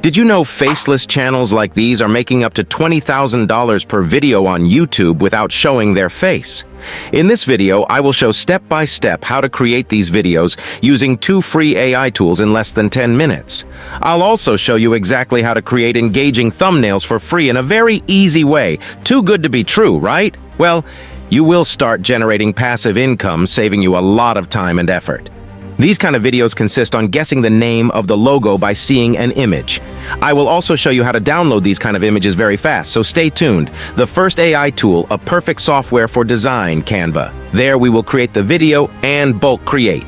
Did you know faceless channels like these are making up to $20,000 per video on YouTube without showing their face? In this video, I will show step-by-step how to create these videos using 2 free AI tools in less than 10 minutes. I'll also show you exactly how to create engaging thumbnails for free in a very easy way. Too good to be true, right? Well, you will start generating passive income, saving you a lot of time and effort. These kind of videos consist on guessing the name of the logo by seeing an image. I will also show you how to download these kind of images very fast, so stay tuned. The first AI tool, a perfect software for design, Canva. There we will create the video and bulk create.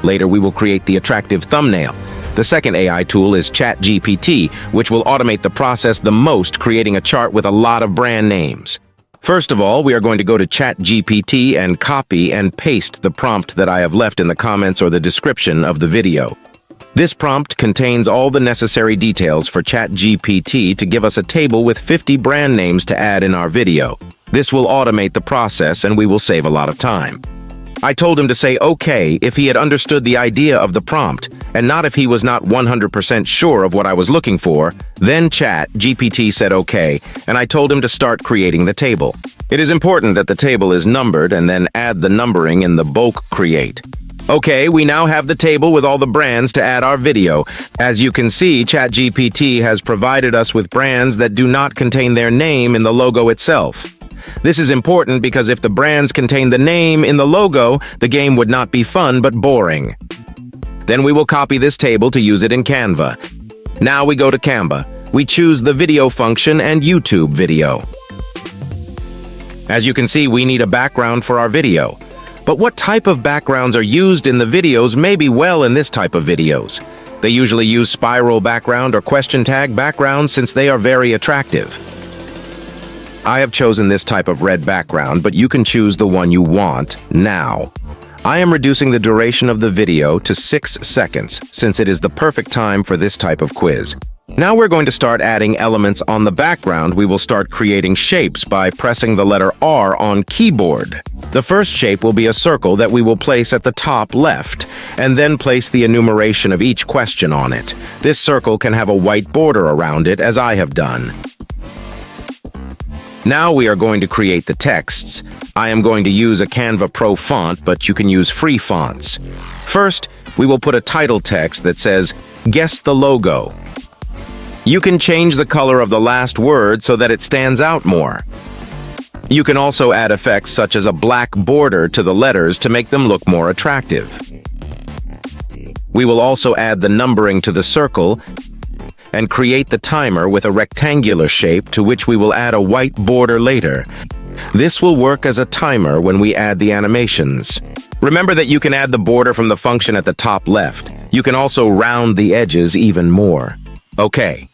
Later we will create the attractive thumbnail. The second AI tool is ChatGPT, which will automate the process the most, creating a chart with a lot of brand names. First of all, we are going to go to ChatGPT and copy and paste the prompt that I have left in the comments or the description of the video. This prompt contains all the necessary details for ChatGPT to give us a table with 50 brand names to add in our video. This will automate the process and we will save a lot of time. I told him to say okay if he had understood the idea of the prompt, and not if he was not 100% sure of what I was looking for. Then ChatGPT said okay, and I told him to start creating the table. It is important that the table is numbered and then add the numbering in the bulk create. Okay, we now have the table with all the brands to add our video. As you can see, ChatGPT has provided us with brands that do not contain their name in the logo itself. This is important because if the brands contain the name in the logo, the game would not be fun but boring. Then we will copy this table to use it in Canva. Now we go to Canva. We choose the video function and YouTube video. As you can see, we need a background for our video. But what type of backgrounds are used in the videos may be well in this type of videos. They usually use spiral background or question tag backgrounds since they are very attractive. I have chosen this type of red background, but you can choose the one you want now. I am reducing the duration of the video to 6 seconds, since it is the perfect time for this type of quiz. Now we're going to start adding elements on the background. We will start creating shapes by pressing the letter R on keyboard. The first shape will be a circle that we will place at the top left, and then place the enumeration of each question on it. This circle can have a white border around it, as I have done. Now we are going to create the texts. I am going to use a Canva Pro font, but you can use free fonts. First, we will put a title text that says, "Guess the logo." You can change the color of the last word so that it stands out more. You can also add effects such as a black border to the letters to make them look more attractive. We will also add the numbering to the circle and create the timer with a rectangular shape to which we will add a white border later. This will work as a timer when we add the animations. Remember that you can add the border from the function at the top left. You can also round the edges even more. Okay.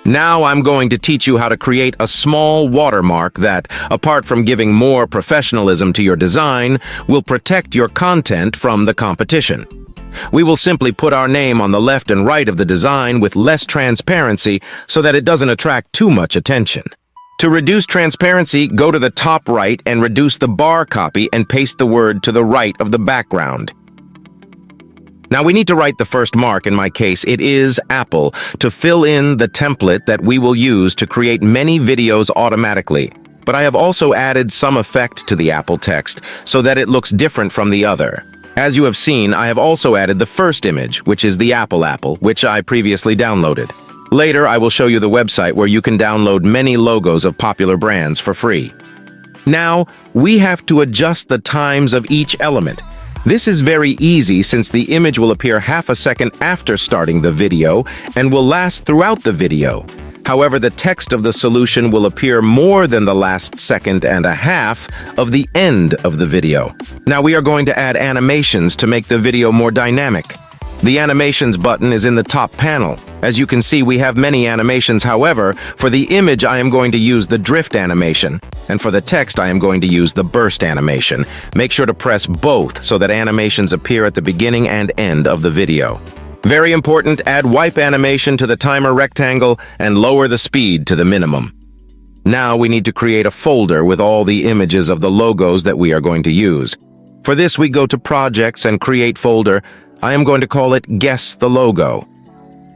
Now I'm going to teach you how to create a small watermark that, apart from giving more professionalism to your design, will protect your content from the competition. We will simply put our name on the left and right of the design with less transparency so that it doesn't attract too much attention. To reduce transparency, go to the top right and reduce the bar copy and paste the word to the right of the background. Now we need to write the first mark. In my case, it is Apple, to fill in the template that we will use to create many videos automatically. But I have also added some effect to the Apple text so that it looks different from the other. As you have seen, I have also added the first image, which is the apple, which I previously downloaded. Later, I will show you the website where you can download many logos of popular brands for free. Now, we have to adjust the times of each element. This is very easy since the image will appear half a second after starting the video and will last throughout the video. However, the text of the solution will appear more than the last second and a half of the end of the video. Now we are going to add animations to make the video more dynamic. The animations button is in the top panel. As you can see, we have many animations. However, for the image, I am going to use the drift animation, and for the text, I am going to use the burst animation. Make sure to press both so that animations appear at the beginning and end of the video. Very important, add wipe animation to the timer rectangle and lower the speed to the minimum. Now we need to create a folder with all the images of the logos that we are going to use. For this, we go to Projects and Create Folder. I am going to call it Guess the Logo.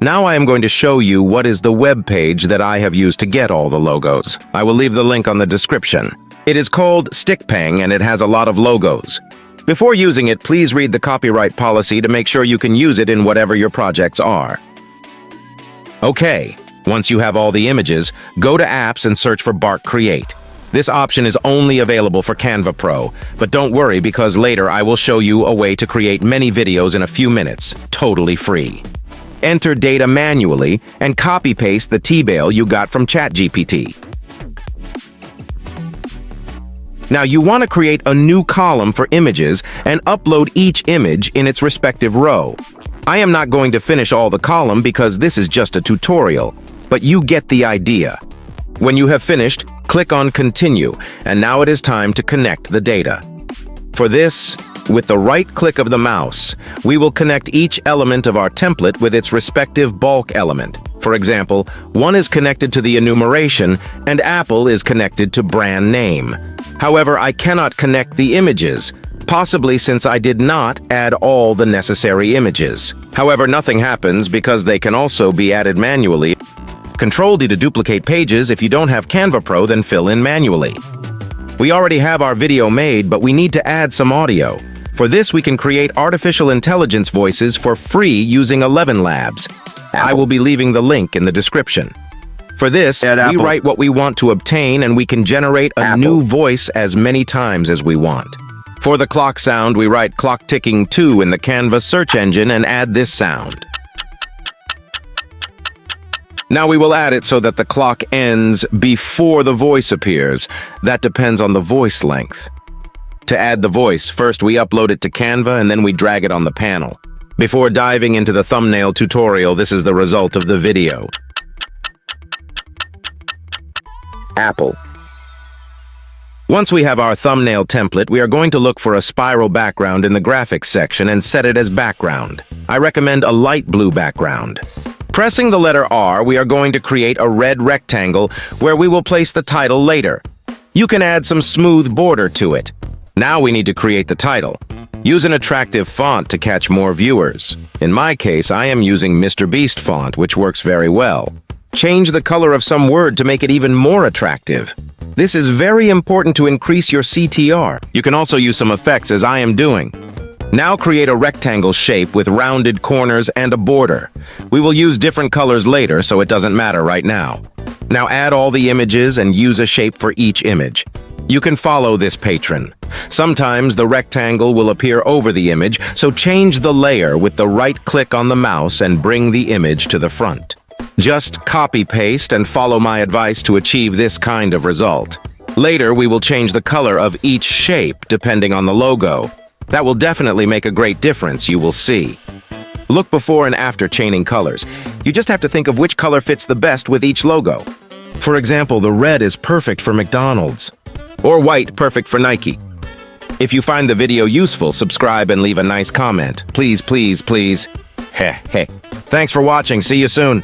Now I am going to show you what is the web page that I have used to get all the logos. I will leave the link on the description. It is called StickPeng and it has a lot of logos. Before using it, please read the copyright policy to make sure you can use it in whatever your projects are. Okay, once you have all the images, go to Apps and search for Bark Create. This option is only available for Canva Pro, but don't worry because later I will show you a way to create many videos in a few minutes, totally free. Enter data manually and copy-paste the T-Bail you got from ChatGPT. Now you want to create a new column for images and upload each image in its respective row. I am not going to finish all the column because this is just a tutorial, but you get the idea. When you have finished, click on Continue, and now it is time to connect the data. For this, with the right click of the mouse, we will connect each element of our template with its respective bulk element. For example, one is connected to the enumeration and Apple is connected to brand name. However, I cannot connect the images, possibly since I did not add all the necessary images. However, nothing happens because they can also be added manually. Control-D to duplicate pages. If you don't have Canva Pro, then fill in manually. We already have our video made, but we need to add some audio. For this, we can create artificial intelligence voices for free using ElevenLabs. I will be leaving the link in the description. For this, we write what we want to obtain and we can generate a new voice as many times as we want. For the clock sound, we write clock ticking 2 in the Canva search engine and add this sound. Now we will add it so that the clock ends before the voice appears. That depends on the voice length. To add the voice, first we upload it to Canva and then we drag it on the panel. Before diving into the thumbnail tutorial, this is the result of the video. Apple. Once we have our thumbnail template, we are going to look for a spiral background in the graphics section and set it as background. I recommend a light blue background. Pressing the letter R, we are going to create a red rectangle where we will place the title later. You can add some smooth border to it. Now we need to create the title. Use an attractive font to catch more viewers. In my case, I am using Mr. Beast font, which works very well. Change the color of some word to make it even more attractive. This is very important to increase your CTR. You can also use some effects as I am doing. Now create a rectangle shape with rounded corners and a border. We will use different colors later, so it doesn't matter right now. Now add all the images and use a shape for each image. You can follow this patron. Sometimes the rectangle will appear over the image, so change the layer with the right click on the mouse and bring the image to the front. Just copy-paste and follow my advice to achieve this kind of result. Later, we will change the color of each shape depending on the logo. That will definitely make a great difference, you will see. Look before and after chaining colors. You just have to think of which color fits the best with each logo. For example, the red is perfect for McDonald's. Or white, perfect for Nike. If you find the video useful, subscribe and leave a nice comment. Please, please, please. Heh heh. Thanks for watching. See you soon.